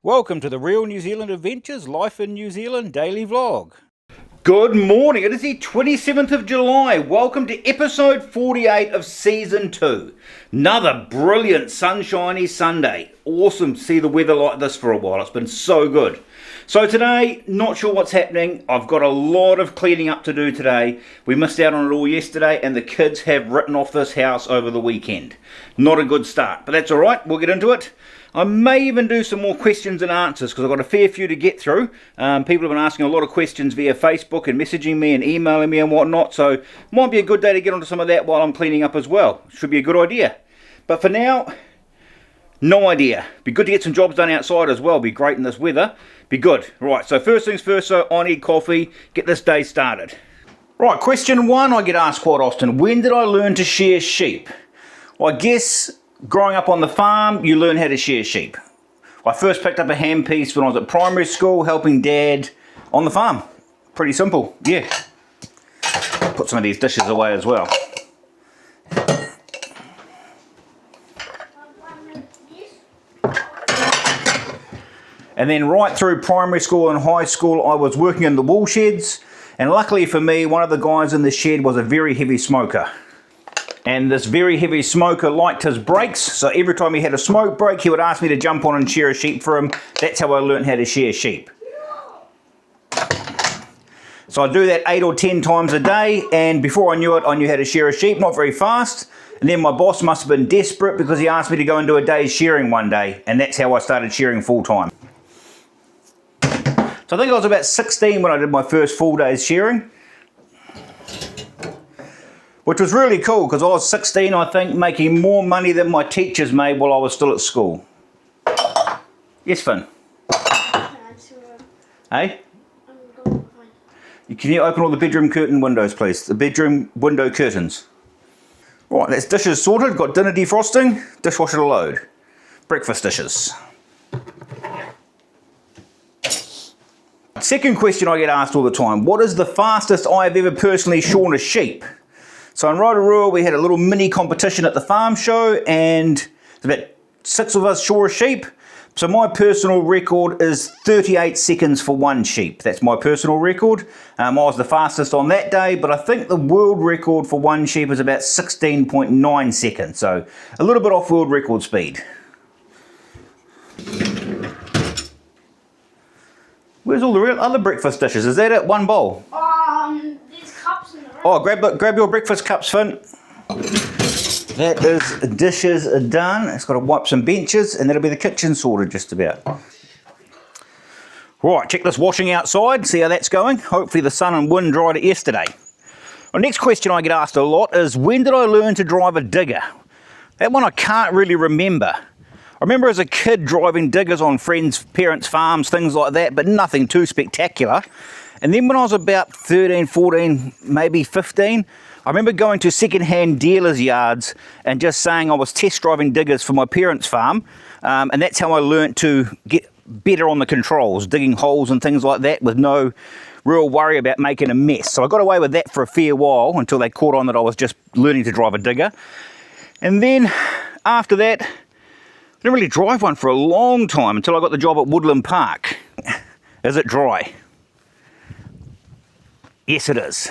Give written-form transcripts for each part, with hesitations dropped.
Welcome to the Real New Zealand Adventures Life in New Zealand daily vlog. Good morning, it is the 27th of July. Welcome to episode 48 of season 2. Another brilliant sunshiny Sunday. Awesome to see the weather like this for a while. It's been so good. So today, not sure what's happening. I've got a lot of cleaning up to do today. We missed out on it all yesterday and the kids have written off this house over the weekend. Not a good start, but that's alright. We'll get into it. I may even do some more questions and answers because I've got a fair few to get through. People have been asking a lot of questions via Facebook and messaging me and emailing me and whatnot, so it might be a good day to get onto some of that while I'm cleaning up as well. Should be a good idea. But for now, no idea. Be good to get some jobs done outside as well. Be great in this weather. Be good. Right, so first things first, so I need coffee. Get this day started. Right, question 1 I get asked quite often. When did I learn to shear sheep? Well, I guess growing up on the farm, you learn how to shear sheep. I first picked up a handpiece when I was at primary school, helping Dad on the farm. Pretty simple, yeah. Put some of these dishes away as well. And then right through primary school and high school, I was working in the wool sheds. And luckily for me, one of the guys in the shed was a very heavy smoker. And this very heavy smoker liked his brakes, so every time he had a smoke break, he would ask me to jump on and shear a sheep for him. That's how I learned how to shear sheep. So I'd do that 8 or 10 times a day, and before I knew it, I knew how to shear a sheep, not very fast. And then my boss must have been desperate because he asked me to go and do a day's shearing one day, and that's how I started shearing full time. So I think I was about 16 when I did my first full day's shearing. Which was really cool because I was 16, I think, making more money than my teachers made while I was still at school. Yes, Finn? Hey? Can you open all the bedroom curtain windows, please? The bedroom window curtains. Right, that's dishes sorted. Got dinner defrosting, dishwasher to load. Breakfast dishes. Second question I get asked all the time. What is the fastest I have ever personally shorn a sheep? So in Rotorua we had a little mini competition at the farm show and about 6 of us shore a sheep. So my personal record is 38 seconds for one sheep. That's my personal record. I was the fastest on that day, but I think the world record for one sheep is about 16.9 seconds. So a little bit off world record speed. Where's all the other breakfast dishes? Is that it? One bowl? There's cups in the room. Oh, grab your breakfast cups, Finn. That is, dishes are done. It's got to wipe some benches and that'll be the kitchen sorted just about. Right, check this washing outside, see how that's going. Hopefully the sun and wind dried it yesterday. The next question I get asked a lot is, when did I learn to drive a digger? That one I can't really remember. I remember as a kid driving diggers on friends' parents' farms, things like that, but nothing too spectacular. And then when I was about 13, 14, maybe 15, I remember going to second-hand dealers' yards and just saying I was test driving diggers for my parents' farm. And that's how I learnt to get better on the controls, digging holes and things like that with no real worry about making a mess. So I got away with that for a fair while until they caught on that I was just learning to drive a digger. And then after that, I didn't really drive one for a long time until I got the job at Woodland Park. Is it dry? Yes, it is.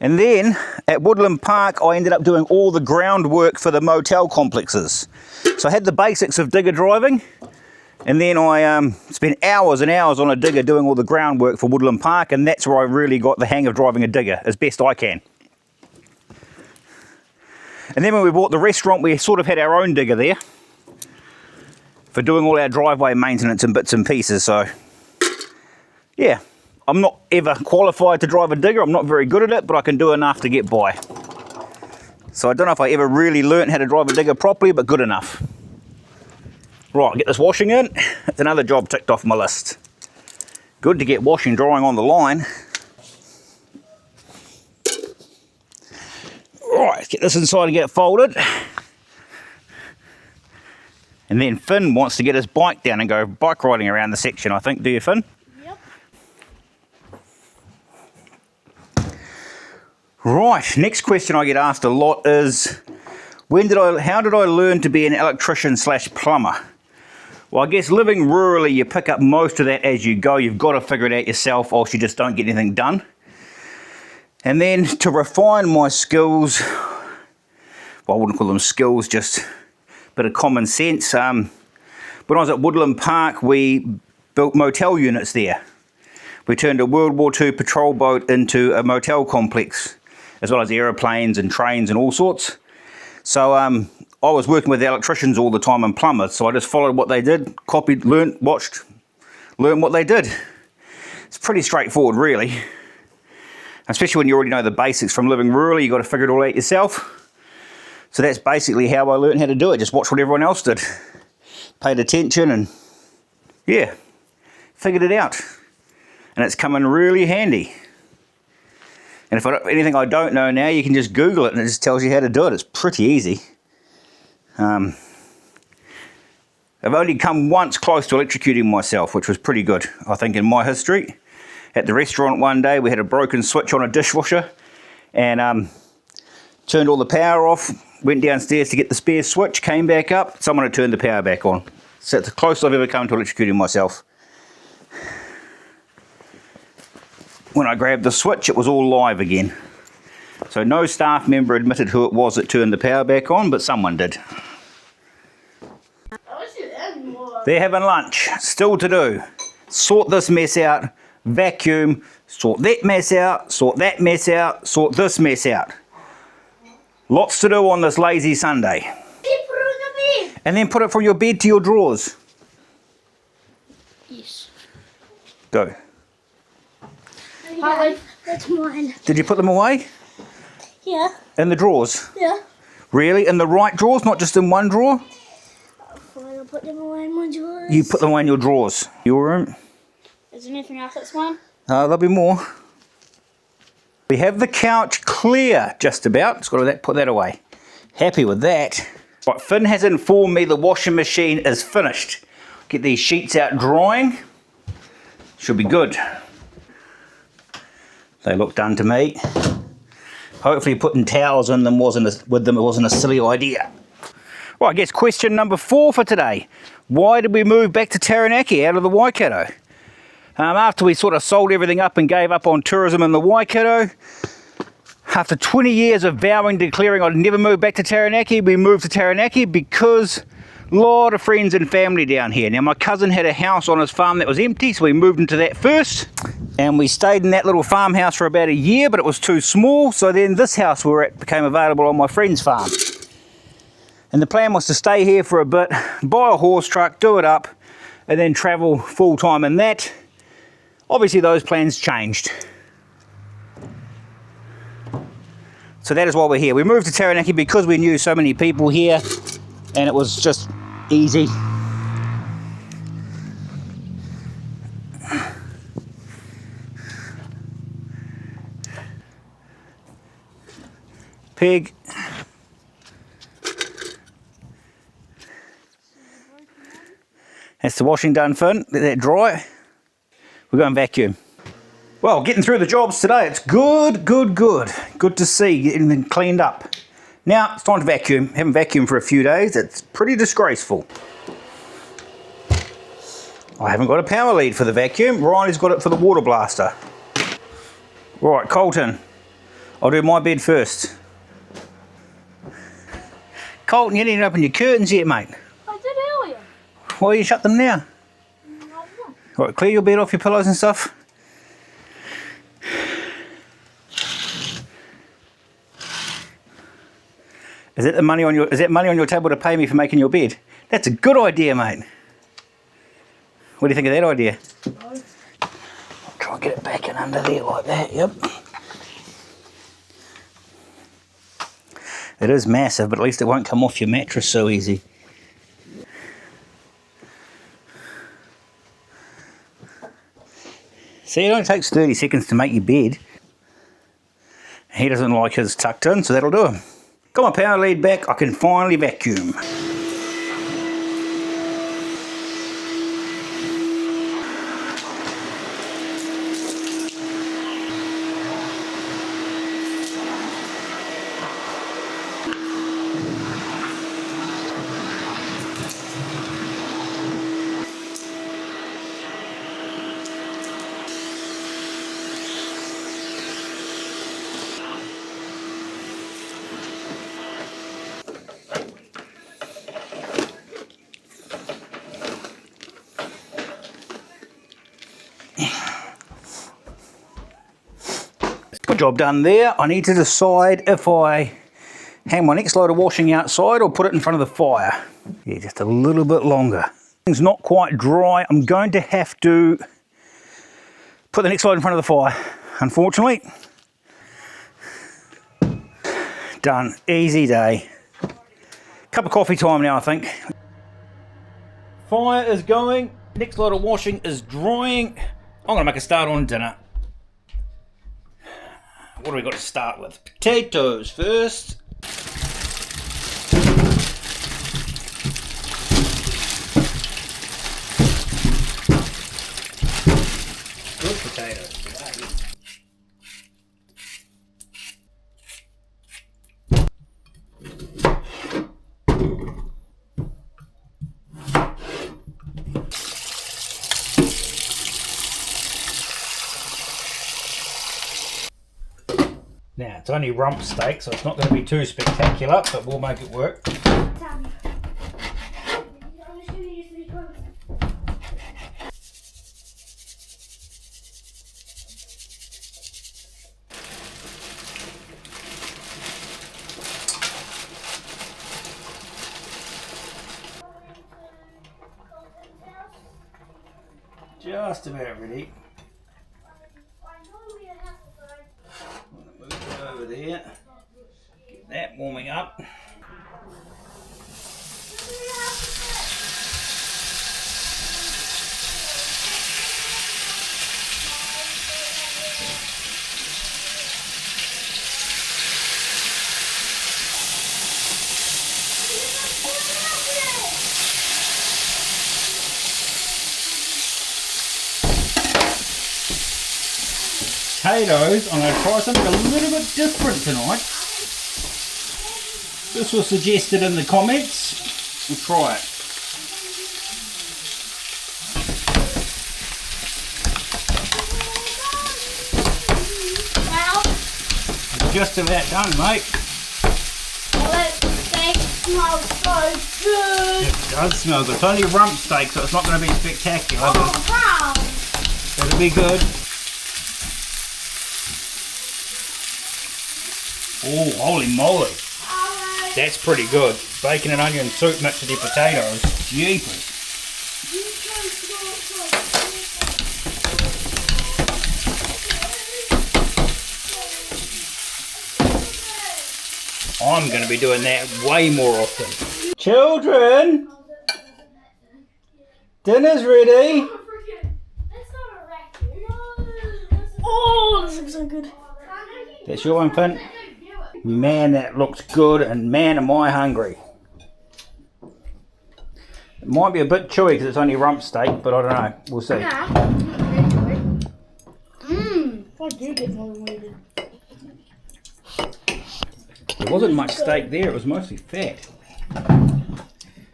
And then at Woodland Park, I ended up doing all the groundwork for the motel complexes. So I had the basics of digger driving, and then I spent hours and hours on a digger doing all the groundwork for Woodland Park, and that's where I really got the hang of driving a digger as best I can. And then when we bought the restaurant, we sort of had our own digger there for doing all our driveway maintenance and bits and pieces. So yeah, I'm not ever qualified to drive a digger. I'm not very good at it, but I can do enough to get by. So I don't know if I ever really learnt how to drive a digger properly, but good enough. Right, get this washing in. It's another job ticked off my list. Good to get washing drying on the line. Right, let's get this inside and get it folded. And then Finn wants to get his bike down and go bike riding around the section, I think. Do you, Finn? Yep. Right, next question I get asked a lot is, how did I learn to be an electrician / plumber? Well, I guess living rurally, you pick up most of that as you go. You've got to figure it out yourself, or else you just don't get anything done. And then to refine my skills, well, I wouldn't call them skills, just a bit of common sense. When I was at Woodland Park, we built motel units there. We turned a World War II patrol boat into a motel complex, as well as aeroplanes and trains and all sorts. So I was working with electricians all the time and plumbers, so I just followed what they did, copied, learnt, watched, learned what they did. It's pretty straightforward, really. Especially when you already know the basics from living rurally, you've got to figure it all out yourself. So that's basically how I learned how to do it, just watch what everyone else did. Paid attention and, yeah, figured it out. And it's come in really handy. And if anything I don't know now, you can just Google it and it just tells you how to do it. It's pretty easy. I've only come once close to electrocuting myself, which was pretty good, I think, in my history. At the restaurant one day, we had a broken switch on a dishwasher and turned all the power off, went downstairs to get the spare switch, came back up, someone had turned the power back on. So it's the closest I've ever come to electrocuting myself. When I grabbed the switch, it was all live again. So no staff member admitted who it was that turned the power back on, but someone did. They're having lunch, still to do. Sort this mess out, vacuum, sort that mess out, sort that mess out, sort this mess out. Lots to do on this lazy Sunday. And then put it from your bed to your drawers. Yes. Go. Hi, that's mine. Did you put them away? Yeah. In the drawers? Yeah. Really? In the right drawers, not just in one drawer? I'll put them away in my drawers. You put them away in your drawers. Your room? Is there anything else that's mine? There'll be more. We have the couch clear, just about. Just got to put that away. Happy with that. Right, Finn has informed me the washing machine is finished. Get these sheets out drying. Should be good. They look done to me. Hopefully putting towels in them wasn't a silly idea. Well, I guess question number 4 for today. Why did we move back to Taranaki out of the Waikato? After we sort of sold everything up and gave up on tourism in the Waikato, after 20 years of vowing, declaring I'd never move back to Taranaki, we moved to Taranaki because a lot of friends and family down here. Now, my cousin had a house on his farm that was empty, so we moved into that first. And we stayed in that little farmhouse for about a year, but it was too small, so then this house we were at became available on my friend's farm. And the plan was to stay here for a bit, buy a horse truck, do it up, and then travel full time in that. Obviously those plans changed. So that is why we're here. We moved to Taranaki because we knew so many people here and it was just easy. Pig. That's the washing done, Finn. Let that dry. We're going vacuum. Well, getting through the jobs today, it's good. Good to see getting them cleaned up. Now, it's time to vacuum. Haven't vacuumed for a few days. It's pretty disgraceful. I haven't got a power lead for the vacuum. Riley's got it for the water blaster. Right, Colton. I'll do my bed first. Colton, you didn't open your curtains yet, mate. I did earlier. Why you shut them now? Right, clear your bed off your pillows and stuff. Is that money on your table to pay me for making your bed? That's a good idea, mate. What do you think of that idea? I'll try and get it back in under there like that, yep. It is massive, but at least it won't come off your mattress so easy. See, it only takes 30 seconds to make your bed. He doesn't like his tucked in, so that'll do him. Got my power lead back, I can finally vacuum. job done there. I need to decide if I hang my next load of washing outside or put it in front of the fire. Yeah, just a little bit longer. It's not quite dry. I'm going to have to put the next load in front of the fire, unfortunately. Done. Easy day. Cup of coffee time now, I think. Fire is going. Next load of washing is drying. I'm going to make a start on dinner. What do we got to start with? Potatoes first. Good potatoes today. Now, it's only rump steak, so it's not going to be too spectacular, but we'll make it work. Just about ready. Move it over there. Get that warming up. Potatoes, I'm going to try something a little bit different tonight. This was suggested in the comments. We'll try it. It's just about done, mate. Oh, that steak smells so good. It does smell good. It's only a rump steak, so it's not going to be spectacular, Oh, wow. but it'll be good. Oh, holy moly. That's pretty good. Bacon and onion soup mixed with your potatoes. Jeepers. I'm going to be doing that way more often. Children! Dinner's ready. Oh, this looks so good. That's your one, Finn? Man, that looks good, and man, am I hungry. It might be a bit chewy because it's only rump steak, but I don't know. We'll see. I do get more than we did. There wasn't much steak there, it was mostly fat.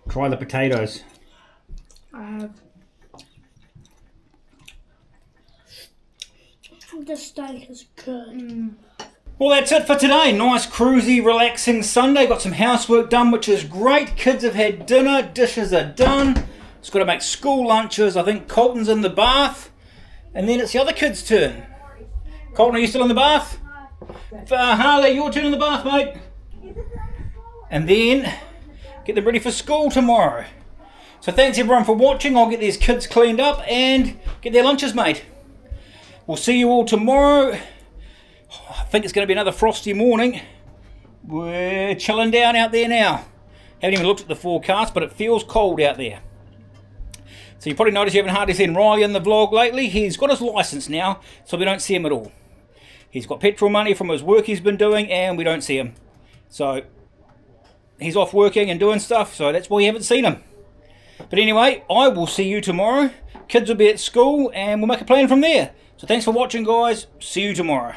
Try the potatoes. I have. The steak is good. Well, that's it for today. Nice, cruisy, relaxing Sunday. Got some housework done, which is great. Kids have had dinner, dishes are done. Just got to make school lunches. I think Colton's in the bath. And then it's the other kid's turn. Colton, are you still in the bath? Harley, your turn in the bath, mate. And then get them ready for school tomorrow. So thanks everyone for watching. I'll get these kids cleaned up and get their lunches made. We'll see you all tomorrow. I think it's going to be another frosty morning. We're chilling down out there now. Haven't even looked at the forecast, but it feels cold out there. So you probably noticed you haven't hardly seen Riley in the vlog lately. He's got his license now, so we don't see him at all. He's got petrol money from his work he's been doing, and we don't see him. So he's off working and doing stuff, so that's why you haven't seen him. But anyway, I will see you tomorrow. Kids will be at school, and we'll make a plan from there. So thanks for watching, guys. See you tomorrow.